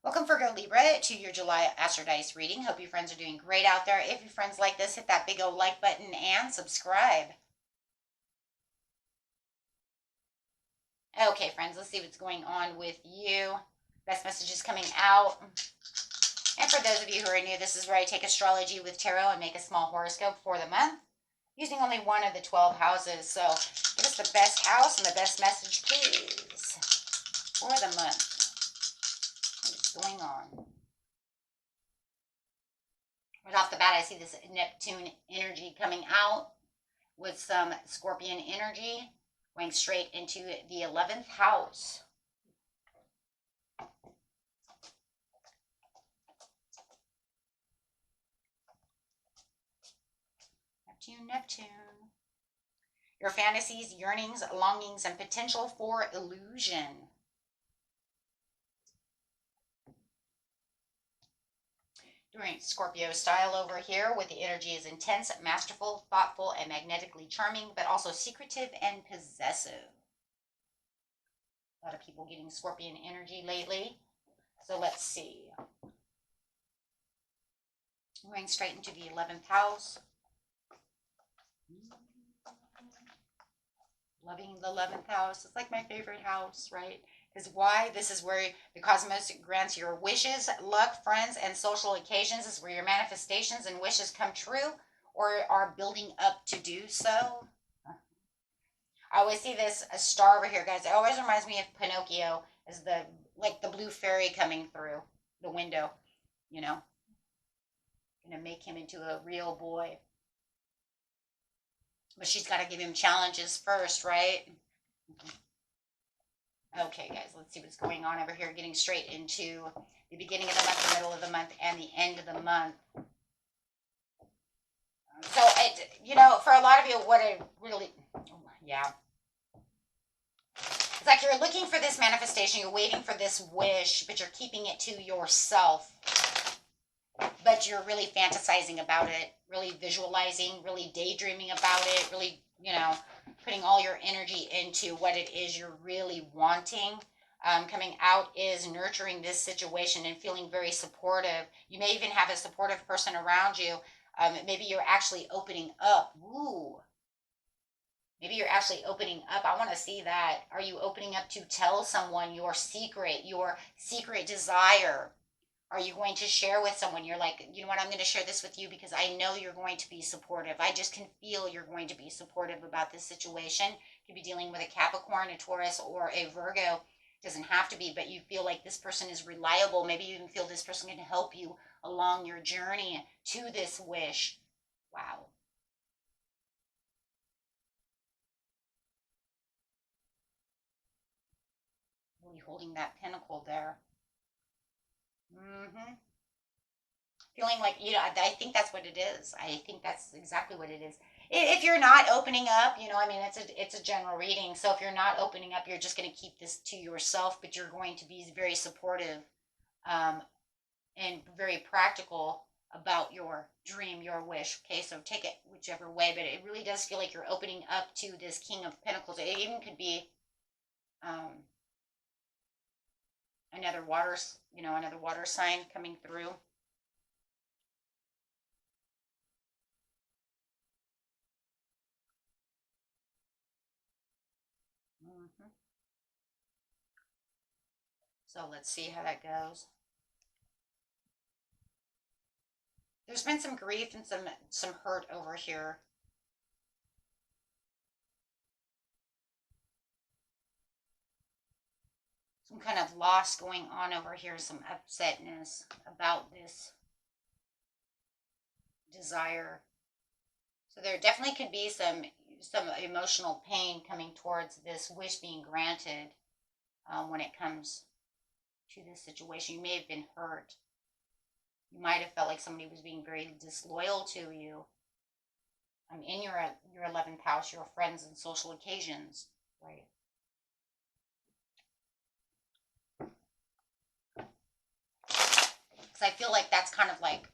Welcome, Virgo Libra, to your July Astro Dice reading. Hope you friends are doing great out there. If your friends like this, hit that big old like button and subscribe. Okay, friends, let's see what's going on with you. Best messages coming out. And for those of you who are new, this is where I take astrology with tarot and make a small horoscope for the month, using only one of the 12 houses. So give us the best house and the best message, please, for the month. What's going on? Right off the bat, I see this Neptune energy coming out with some Scorpion energy going straight into the 11th house. Neptune. Your fantasies, yearnings, longings, and potential for illusion. Doing Scorpio style over here, with the energy is intense, masterful, thoughtful, and magnetically charming, but also secretive and possessive. A lot of people getting Scorpion energy lately. So let's see. Going straight into the 11th house. Loving the 11th house. It's like my favorite house, right? Because why? This is where the cosmos grants your wishes, luck, friends, and social occasions. This is where your manifestations and wishes come true or are building up to do so. I always see this a star over here, guys. It always reminds me of Pinocchio, as the blue fairy coming through the window, you know. Gonna make him into a real boy. But she's got to give him challenges first, right? Okay, guys, let's see what's going on over here. Getting straight into the beginning of the month, the middle of the month, and the end of the month. So, for a lot of you, what it really, yeah. It's like you're looking for this manifestation, you're waiting for this wish, but you're keeping it to yourself. But you're really fantasizing about it, really visualizing, really daydreaming about it, really, putting all your energy into what it is you're really wanting. Coming out is nurturing this situation and feeling very supportive. You may even have a supportive person around you. Maybe you're actually opening up. Ooh. Maybe you're actually opening up. I want to see that. Are you opening up to tell someone your secret desire? Are you going to share with someone? You're like, you know what, I'm going to share this with you because I know you're going to be supportive. I just can feel you're going to be supportive about this situation. You could be dealing with a Capricorn, a Taurus, or a Virgo. It doesn't have to be, but you feel like this person is reliable. Maybe you even feel this person can help you along your journey to this wish. Wow. Really holding that pinnacle there. Feeling like, I think that's what it is. I think that's exactly what it is. If you're not opening up, it's a general reading. So if you're not opening up, you're just going to keep this to yourself, but you're going to be very supportive and very practical about your dream, your wish. Okay, so take it whichever way, but it really does feel like you're opening up to this King of Pentacles. It even could be another water sign coming through. So let's see how that goes. There's been some grief and some hurt over here. Some kind of loss going on over here, some upsetness about this desire. So there definitely could be some emotional pain coming towards this wish being granted when it comes to this situation. You may have been hurt. You might have felt like somebody was being very disloyal to you. In your 11th house, your friends and social occasions, right? Because I feel like that's kind of like,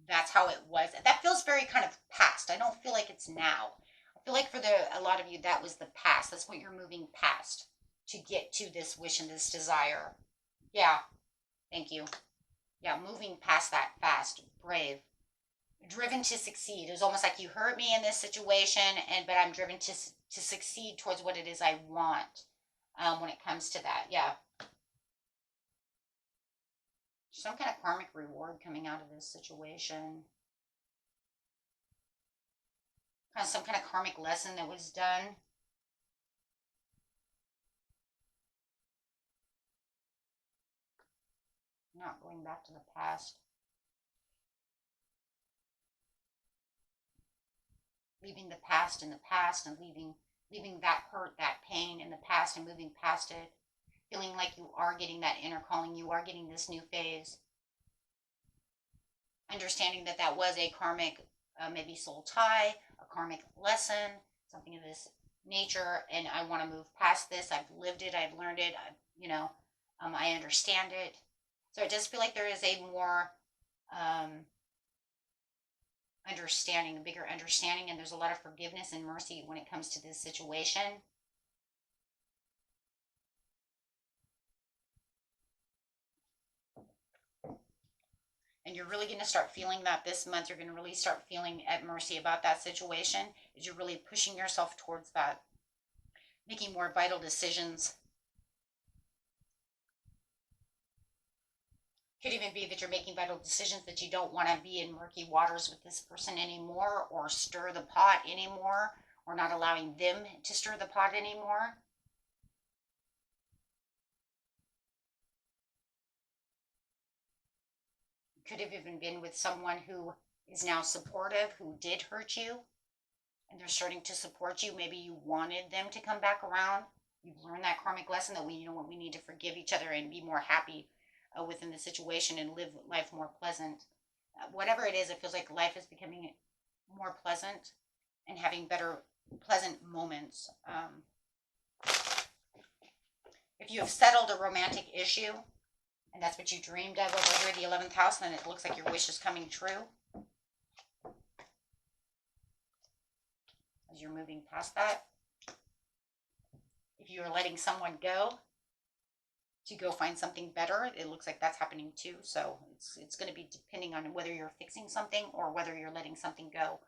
that's how it was. That feels very kind of past. I don't feel like it's now. I feel like for a lot of you, that was the past. That's what you're moving past to get to this wish and this desire. Yeah. Thank you. Yeah, moving past that fast, brave, driven to succeed. It was almost like you hurt me in this situation, but I'm driven to succeed towards what it is I want. When it comes to that, yeah, some kind of karmic reward coming out of this situation. Kind of some kind of karmic lesson that was done. Not going back to the past. Leaving the past in the past and leaving that hurt, that pain in the past and moving past it. Feeling like you are getting that inner calling, you are getting this new phase. Understanding that that was a karmic, maybe soul tie, a karmic lesson, something of this nature, and I want to move past this. I've lived it, I've learned it, I understand it. So it does feel like there is a more understanding, a bigger understanding, and there's a lot of forgiveness and mercy when it comes to this situation. And you're really going to start feeling that this month. You're going to really start feeling at mercy about that situation, as you're really pushing yourself towards that, making more vital decisions. Could even be that you're making vital decisions that you don't want to be in murky waters with this person anymore, or stir the pot anymore, or not allowing them to stir the pot anymore. Could have even been with someone who is now supportive, who did hurt you, and they're starting to support you. Maybe you wanted them to come back around. You've learned that karmic lesson that we need to forgive each other and be more happy within the situation and live life more pleasant. Whatever it is, it feels like life is becoming more pleasant and having better, pleasant moments. If you have settled a romantic issue, and that's what you dreamed of over here, the 11th house, then it looks like your wish is coming true. As you're moving past that. If you are letting someone go to go find something better, it looks like that's happening too. So it's going to be depending on whether you're fixing something or whether you're letting something go.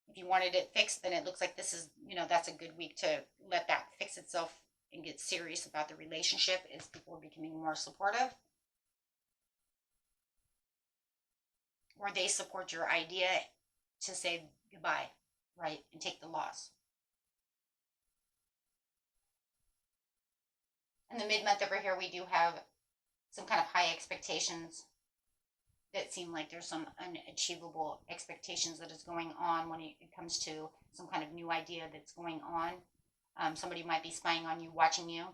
If you wanted it fixed, then it looks like this is, that's a good week to let that fix itself and get serious about the relationship as people are becoming more supportive. Or they support your idea to say goodbye, right? And take the loss. In the mid-month over here, we do have some kind of high expectations that seem like there's some unachievable expectations that is going on when it comes to some kind of new idea that's going on. Somebody might be spying on you, watching you,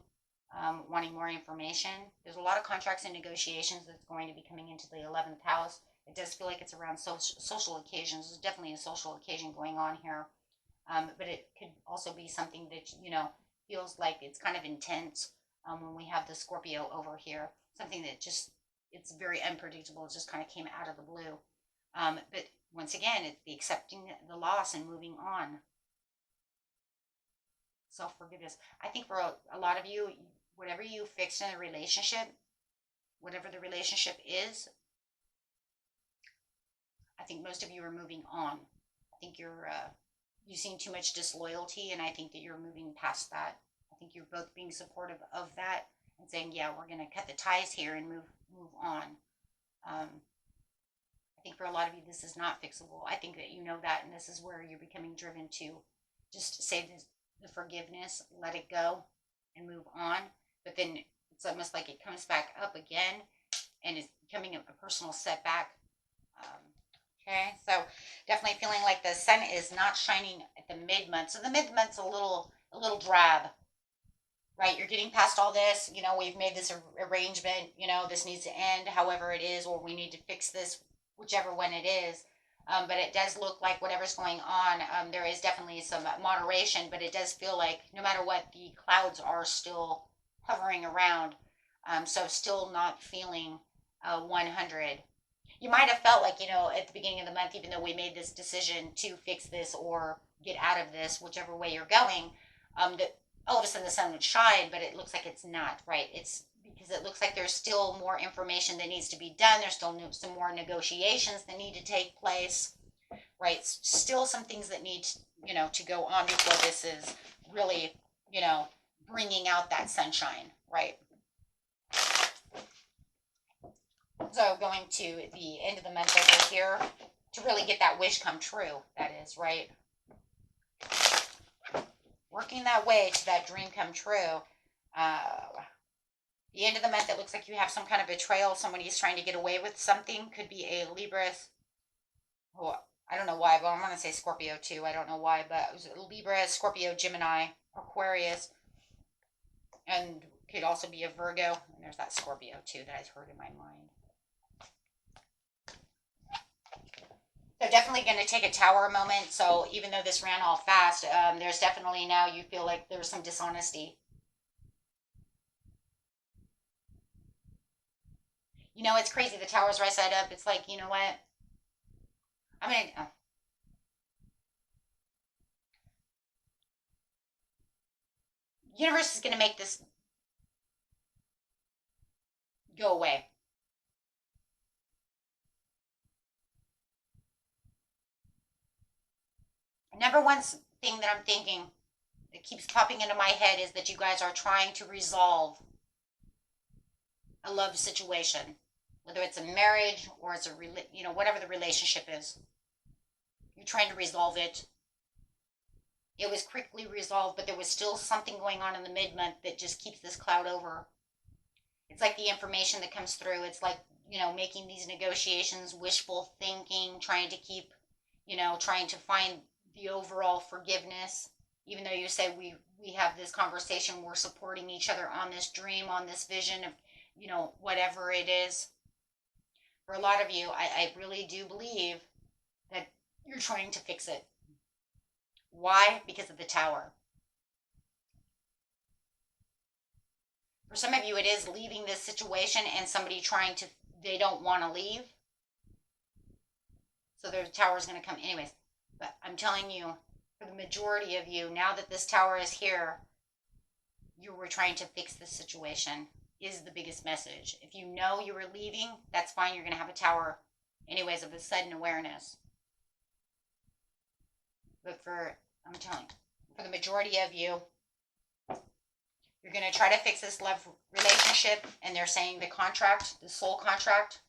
wanting more information. There's a lot of contracts and negotiations that's going to be coming into the 11th house. It does feel like it's around social occasions. There's definitely a social occasion going on here. But it could also be something that, feels like it's kind of intense when we have the Scorpio over here. Something that just, it's very unpredictable. It just kind of came out of the blue. But once again, it's the accepting the loss and moving on. Self-forgiveness. I think for a lot of you, whatever you fixed in a relationship, whatever the relationship is, I think most of you are moving on. I think you've seen too much disloyalty, and I think that you're moving past that. I think you're both being supportive of that and saying, yeah, we're going to cut the ties here and move on. I think for a lot of you, this is not fixable. I think that you know that, and this is where you're becoming driven to just say the forgiveness, let it go, and move on. But then it's almost like it comes back up again, and it's becoming a personal setback. Okay, so definitely feeling like the sun is not shining at the mid-month. So the mid-month's a little drab, right? You're getting past all this. We've made this arrangement. This needs to end, however it is, or we need to fix this, whichever one it is. But it does look like whatever's going on, there is definitely some moderation, but it does feel like no matter what, the clouds are still hovering around. So still not feeling 100. You might have felt like, at the beginning of the month, even though we made this decision to fix this or get out of this, whichever way you're going, that all of a sudden the sun would shine, but it looks like it's not, right? It's because it looks like there's still more information that needs to be done. There's still some more negotiations that need to take place, right? Still some things that need, to go on before this is really, bringing out that sunshine, right? So going to the end of the month over here to really get that wish come true, that is, right? Working that way to that dream come true. The end of the month, it looks like you have some kind of betrayal. Somebody is trying to get away with something. Could be a Libra. Oh, I don't know why, but I'm going to say Scorpio too. I don't know why, but it was Libra, Scorpio, Gemini, Aquarius, and could also be a Virgo. And there's that Scorpio too that I've heard in my mind. So definitely going to take a tower moment. So even though this ran all fast, there's definitely now you feel like there's some dishonesty. It's crazy. The tower's right side up. It's like, you know what? I'm going to... universe is going to make this go away. Number one thing that I'm thinking that keeps popping into my head is that you guys are trying to resolve a love situation, whether it's a marriage or it's a whatever the relationship is. You're trying to resolve it. It was quickly resolved, but there was still something going on in the mid-month that just keeps this cloud over. It's like the information that comes through. It's like, making these negotiations, wishful thinking, trying to keep, trying to find the overall forgiveness. Even though you say we have this conversation, we're supporting each other on this dream, on this vision of, whatever it is. For a lot of you, I really do believe that you're trying to fix it. Why? Because of the tower. For some of you, it is leaving this situation and somebody they don't want to leave. So the tower is going to come anyways. But I'm telling you, for the majority of you, now that this tower is here, you were trying to fix this situation is the biggest message. If you know you were leaving, that's fine. You're going to have a tower anyways of a sudden awareness. But I'm telling you, for the majority of you, you're going to try to fix this love relationship, and they're saying the contract, the soul contract.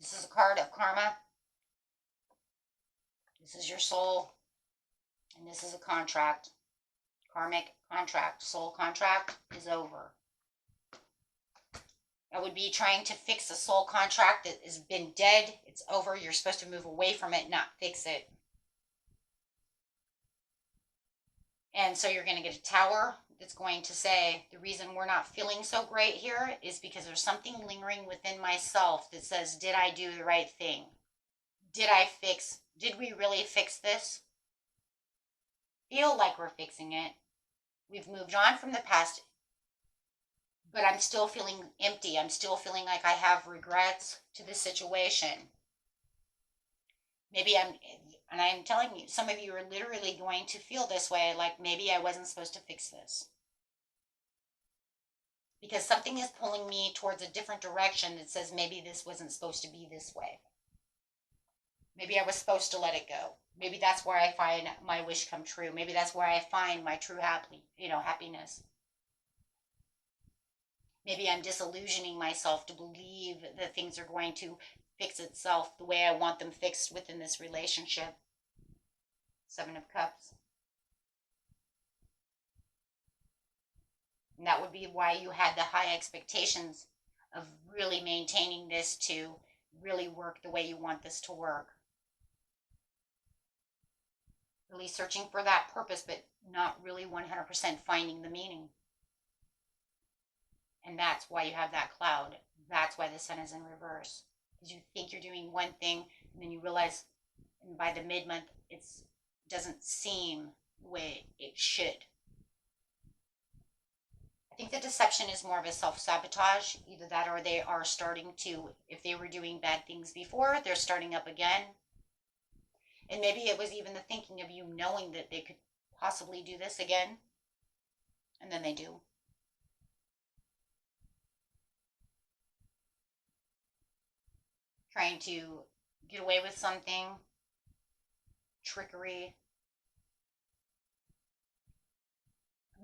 This is a card of karma. This is your soul, and this is a contract. Karmic contract, soul contract is over. I would be trying to fix a soul contract that has been dead. It's over. You're supposed to move away from it, not fix it. And so you're going to get a tower that's going to say, the reason we're not feeling so great here is because there's something lingering within myself that says, did I do the right thing? Did we really fix this? Feel like we're fixing it. We've moved on from the past, but I'm still feeling empty. I'm still feeling like I have regrets to the situation. And I'm telling you, some of you are literally going to feel this way, like maybe I wasn't supposed to fix this. Because something is pulling me towards a different direction that says maybe this wasn't supposed to be this way. Maybe I was supposed to let it go. Maybe that's where I find my wish come true. Maybe that's where I find my true happiness. Maybe I'm disillusioning myself to believe that things are going to fix itself the way I want them fixed within this relationship. 7 of Cups. And that would be why you had the high expectations of really maintaining this to really work the way you want this to work. Really searching for that purpose, but not really 100% finding the meaning. And that's why you have that cloud. That's why the sun is in reverse. Because you think you're doing one thing, and then you realize by the mid-month, it doesn't seem the way it should. I think the deception is more of a self-sabotage. Either that or they are starting to, if they were doing bad things before, they're starting up again. And maybe it was even the thinking of you knowing that they could possibly do this again. And then they do. Trying to get away with something. Trickery.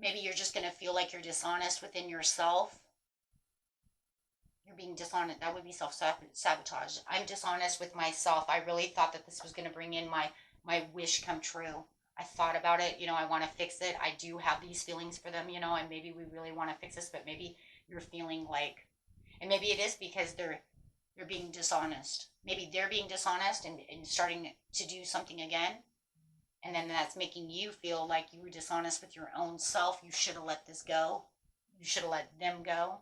Maybe you're just going to feel like you're dishonest within yourself. You're being dishonest. That would be self-sabotage. I'm dishonest with myself. I really thought that this was going to bring in my wish come true. I thought about it. I want to fix it. I do have these feelings for them, and maybe we really want to fix this, but maybe you're feeling like, and maybe it is because they're being dishonest. Maybe they're being dishonest and starting to do something again. And then that's making you feel like you were dishonest with your own self. You should have let this go. You should have let them go.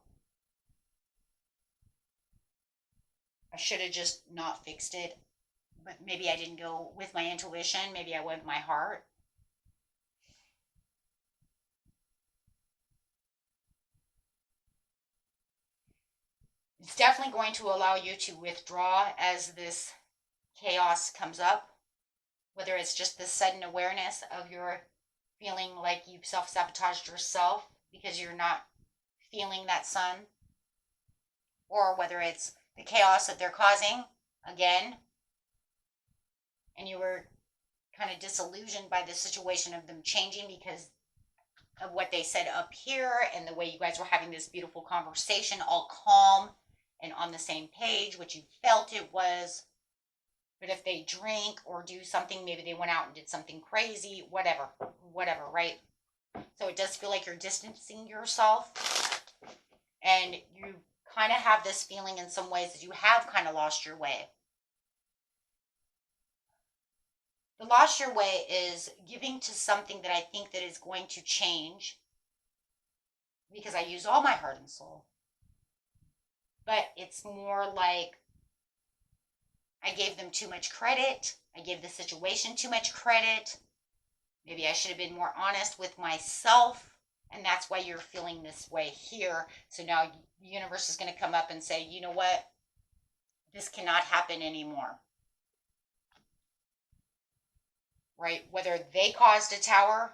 I should have just not fixed it. But maybe I didn't go with my intuition. Maybe I went with my heart. It's definitely going to allow you to withdraw as this chaos comes up. Whether it's just this sudden awareness of your feeling like you've self-sabotaged yourself because you're not feeling that sun, or whether it's the chaos that they're causing again, and you were kind of disillusioned by the situation of them changing because of what they said up here and the way you guys were having this beautiful conversation, all calm and on the same page, which you felt it was. But if they drink or do something, maybe they went out and did something crazy, whatever, right? So it does feel like you're distancing yourself. And you kind of have this feeling in some ways that you have kind of lost your way. The lost your way is giving to something that I think that is going to change because I use all my heart and soul. But it's more like I gave them too much credit. I gave the situation too much credit. Maybe I should have been more honest with myself. And that's why you're feeling this way here. So now the universe is going to come up and say, you know what? This cannot happen anymore. Right? Whether they caused a tower.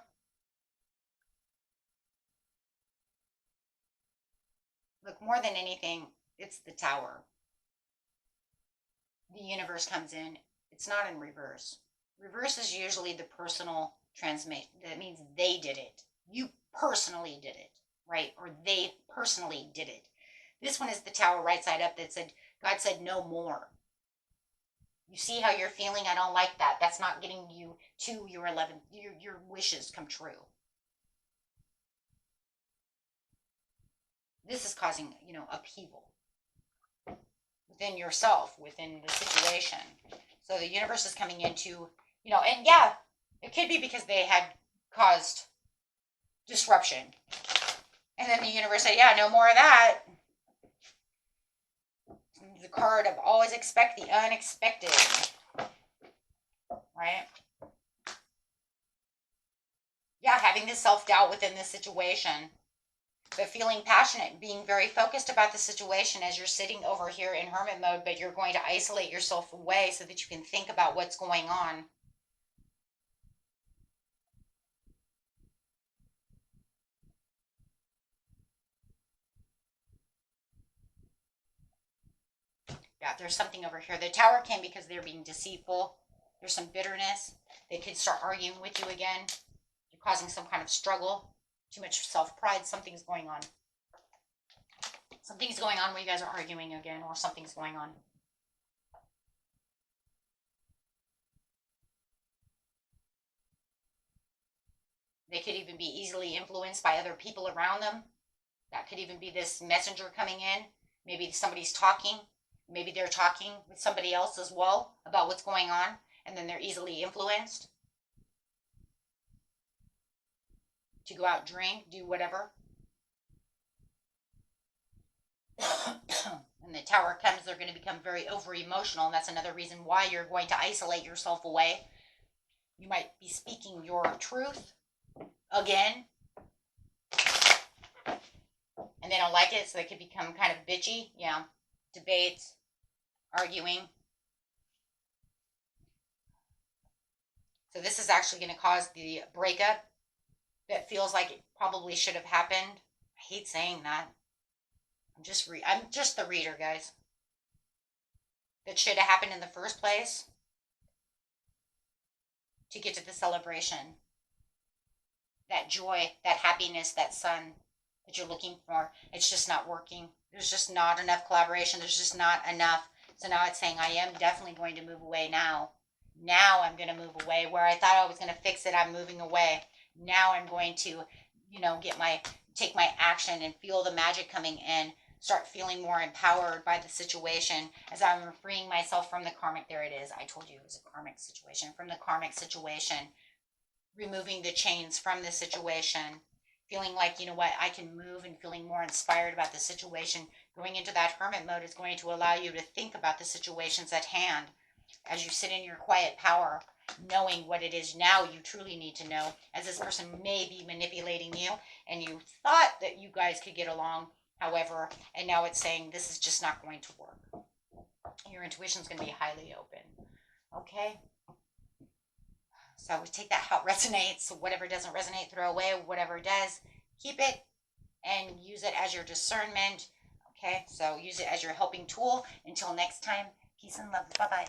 Look, more than anything, it's the tower. The universe comes in. It's not in reverse. Reverse is usually the personal transmission. That means they did it. You personally did it, right? Or they personally did it. This one is the tower right side up that said, God said no more. You see how you're feeling? I don't like that. That's not getting you to your your wishes come true. This is causing, upheaval within yourself, within the situation. So the universe is coming into, and yeah, it could be because they had caused disruption. And then the universe said, yeah, no more of that. The card of always expect the unexpected. Right? Yeah, having this self-doubt within this situation. But feeling passionate, being very focused about the situation as you're sitting over here in hermit mode, but you're going to isolate yourself away so that you can think about what's going on. Yeah, there's something over here. The tower came because they're being deceitful. There's some bitterness. They could start arguing with you again. You're causing some kind of struggle. Too much self-pride. Something's going on. Something's going on where you guys are arguing again, or something's going on. They could even be easily influenced by other people around them. That could even be this messenger coming in. Maybe somebody's talking. Maybe they're talking with somebody else as well about what's going on, and then they're easily influenced to go out, drink, do whatever. When the tower comes, they're going to become very over-emotional, and that's another reason why you're going to isolate yourself away. You might be speaking your truth again, and they don't like it, so they could become kind of bitchy. Yeah, debates, arguing. So this is actually going to cause the breakup that feels like it probably should have happened. I hate saying that. I'm just the reader, guys. That should have happened in the first place to get to the celebration. That joy, that happiness, that sun that you're looking for. It's just not working. There's just not enough collaboration. There's just not enough. So now it's saying I am definitely going to move away now. Now I'm going to move away. Where I thought I was going to fix it, I'm moving away. Now I'm going to, take my action and feel the magic coming in. Start feeling more empowered by the situation as I'm freeing myself from the karmic. There it is. I told you it was a karmic situation. From the karmic situation, removing the chains from the situation, feeling like, I can move and feeling more inspired about the situation. Going into that hermit mode is going to allow you to think about the situations at hand as you sit in your quiet power, knowing what it is now you truly need to know, as this person may be manipulating you and you thought that you guys could get along, however, and now it's saying this is just not going to work. Your intuition is going to be highly open. Okay? So we take that how it resonates. Whatever doesn't resonate, throw away. Whatever does, keep it and use it as your discernment. Okay? So use it as your helping tool. Until next time, peace and love. Bye-bye.